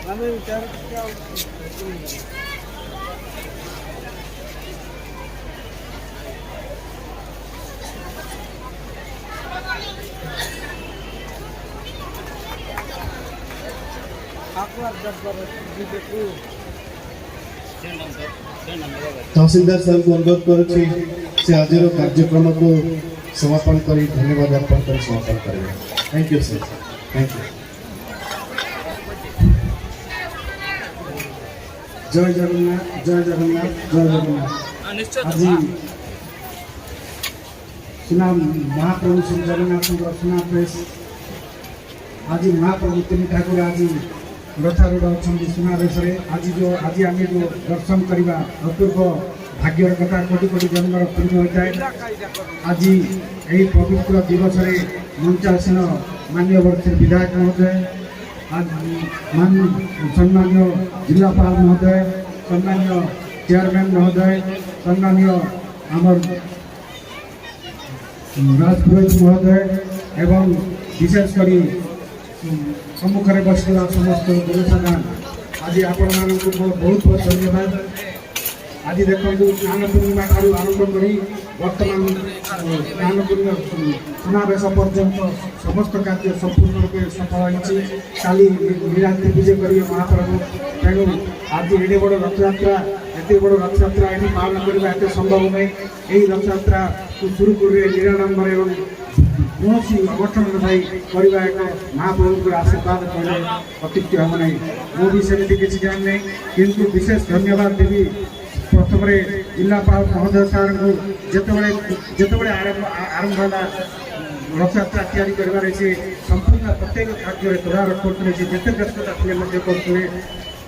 तहसीलदार साहब को अनुरोध करुच्ची से आज कार्यक्रम को समापन कर धन्यवाद अर्पण कर समापन करेंगे। Thank you sir, thank you. जय जगन्नाथ, जय जगन्नाथ, जय जगन्नाथ। आज सुना महाप्रभु श्री जगन्नाथ सुना प्रेस आज महाप्रभु तीन ठाकुर आज रथारूढ़ अच्छा सुनावेश आज आम जो दर्शन करवा अपूर्व भाग्यर कथा कोटि कोटि जन्मर पूर्ण होता है। आज यही पवित्र दिवस मंचासीन मान्यवर श्री विधायक महोदय, आज सम्मान्य जिलापाल महोदय, सम्मान्य चेयरमैन महोदय, सम्मान्य आमर राजपुरोहित महोदय एवं विशेषकर सम्मुखें बसला समस्त जनसाधारण आज आपण मानक बहुत बहुत धन्यवाद। आज देखो स्नान पूर्णिमा ठार आरंभ कर बर्तमान स्नान पूर्णिमा सुनावेश पर्यंत समस्त कार्य संपूर्ण रूपे सफल होती। काली नीलाद्रि विजय करेंगे महाप्रभु, तेणु आज एडे बड़ रथयात्रा एत बड़ रथयात्रा ये पालन करवा एत संभव नहीं। यही रथयात्रा शुरू करेंगे निराडंबर एवं कौन अघटन भाई करवा एक महाप्रभु आशीर्वाद कहले अत्युक्ति हम ना। मुझे सेमती किसी जान नहीं, किंतु विशेष धन्यवाद देवी प्रथम जिलापाल महोदय सार को जिते आरंभ है रथयात्रा तैयारी कर संपूर्ण प्रत्येक कार्य तदारख करते जिते व्यस्तता करते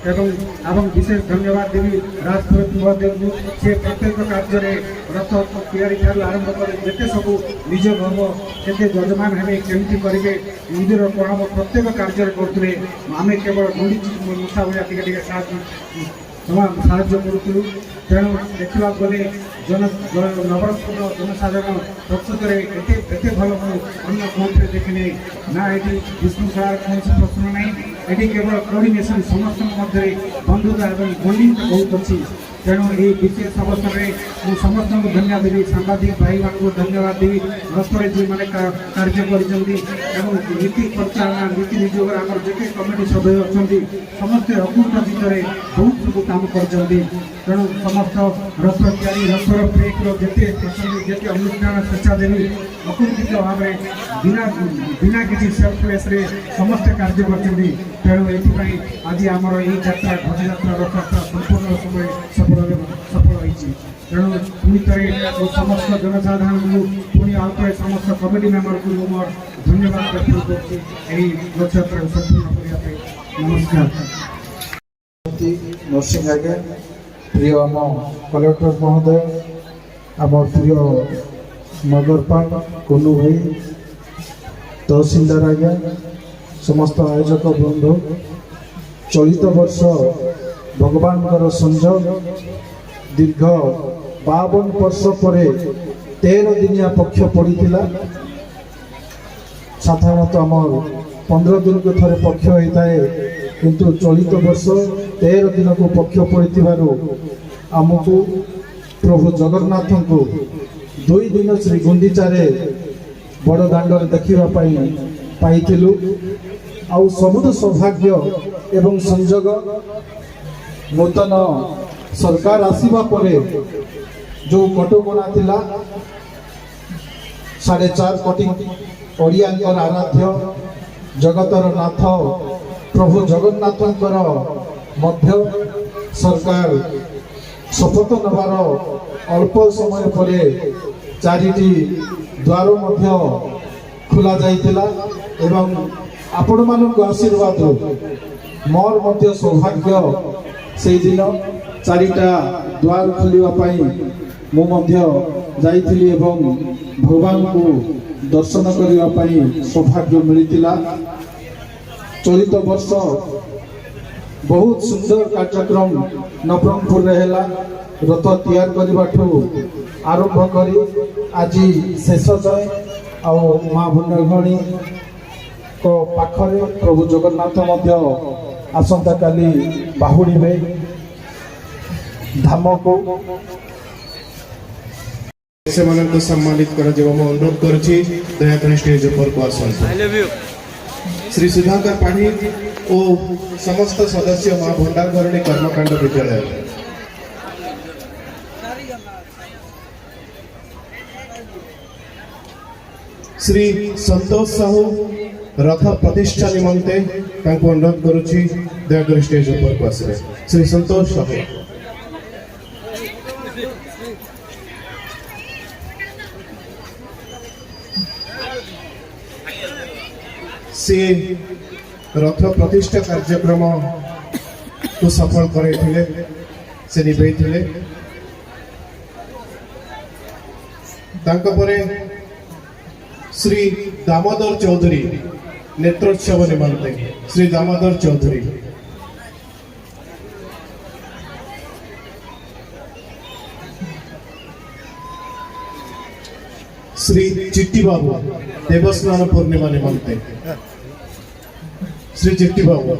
एवं विशेष धन्यवाद देवी राजपुरोहित महोदय को से प्रत्येक कार्य रथ तैयारी ठार आरंभ कर जिते सब निज गर्व के यजमान हे केमती करेंगे निजर कौन प्रत्येक कार्य करते आम केवल गुंडी मूषा भाया टे साहाଯ୍य करूँ। तेणु देखा गले नवरंगपुर जनसाधारण प्रकृत में एत भल अन्य कौन देखने ना ये विष्णुशाला कौन प्रश्न ना ये केवल कोऑर्डिनेशन समस्त मध्य बंधुता और बॉन्डिंग बहुत अच्छी। तेणु ये विशेष अवसर में समस्त को धन्यवाद देवी, सांबादिक भाई मान को धन्यवाद देवी रस्ते जो मैंने कार्य कर नीति परिचालना नीति नियोग आम जिते कमिटी सदस्य अच्छा समस्ते अकुंठ चित्तरे बहुत सब कम कर। तेणु समस्त रथ तैयारी रथर ब्रेक्र जिते जिते अनुष्ठान स्वेच्छा देवी अकुंठित भाव बिना किसी सेल्फलेस समस्ते कार्य कर। तेणु ये आज आमर यही यात्रा घोषयात्रा रथयात्रा संपूर्ण समय सफल होती। तेणु पुणी थे समस्त जनसाधारण को पुणी आउे समस्त कमिटी मेम्बर को मोर धन्यवाद ज्ञापन करती रथयात्रा संपूर्ण करने। नमस्कार। नरसिंह आज्ञा प्रिय आम कलेक्टर महोदय, आम प्रिय नगरपाल कुनु भाई, तहसीलदार आज्ञा, समस्त आयोजक बंधु, चलित वर्ष भगवान संजोग दीर्घ 52 वर्ष पर 13 दिनिया पक्ष पड़ा। साधारणतः आम 15 दिन को थे पक्ष होता है, किंतु चलित वर्ष 13 दिन को पक्ष पड़ू आमको प्रभु जगन्नाथ को 2 दिन श्री गुंडीचारे बड़ दांडर देखापी पाई आउ सबुठ सौभाग्य एवं संजोग नूतन सरकार आसीबा परे जो कटकणा थिला 4.5 कोटी ओडियांकर आराध्य जगतर नाथ प्रभु जगन्नाथंकर मध्य सरकार शपथ नबार अल्प समय परे 4टी द्वार मध्य खुला जाइतिला एवं आपण मानक आशीर्वाद मोर मध्य सौभाग्य से दिन 4टा द्वार खोलिया मु मध्य जाइतिली एवं भगवान को दर्शन करने सौभाग्य मिलता। चलित वर्ष बहुत सुंदर कार्यक्रम नवरंगपुर है रथ तैयार करने आरंभ कर आज शेष जाए माँ भुवनेश्वरी को पाखरे प्रभु जगन्नाथ आसंता काली बाहुड़े धाम को से सम्मानित कर अनुरोध करुच्ची दयाकर स्टेज ऊपर को आसंतु श्री सुधाकर पाढ़ी और समस्त सदस्य मां भंडारघरणी कर्मकांड विद्यालय श्री संतोष साहू रथ प्रतिष्ठा निमंते अनुरोध करुच्ची दयाकर स्टेज ऊपर को आसवे श्री संतोष साहू से रथ प्रतिष्ठा कार्यक्रम को सफल कराइथिले से निभैथिले तांका परे श्री दामोदर चौधरी नेत्रोत्सव निमंते श्री दामोदर चौधरी श्री चिट्टी बाबू देवस्नान पूर्णिमा निमंते श्री चिट्टी बाबू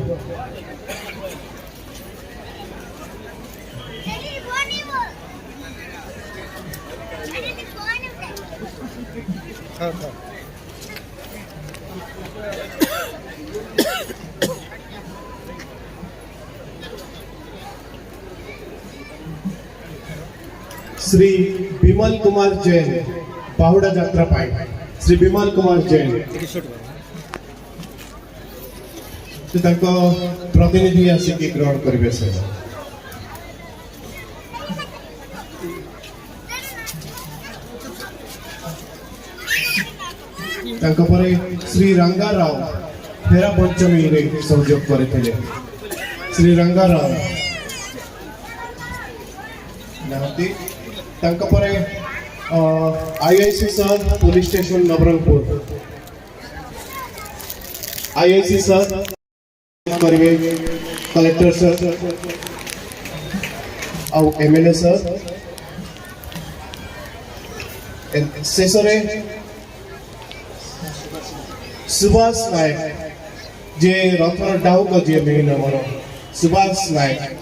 श्री विमल कुमार जैन बाहुड़ा यात्रा पाई श्री विमल कुमार जैन प्रतिनिधि आसिक ग्रहण करेंगे से श्री रंगा राव फेरा पंचमी रे सहयोग करते श्री रंगा Rao IIC sir police station Nabarangpur IIC sir करेंगे कलेक्टर सर और एमएलए सर शेष सुभाष नायक जे रथर डाउक जी मेन आमर सुभाष नायक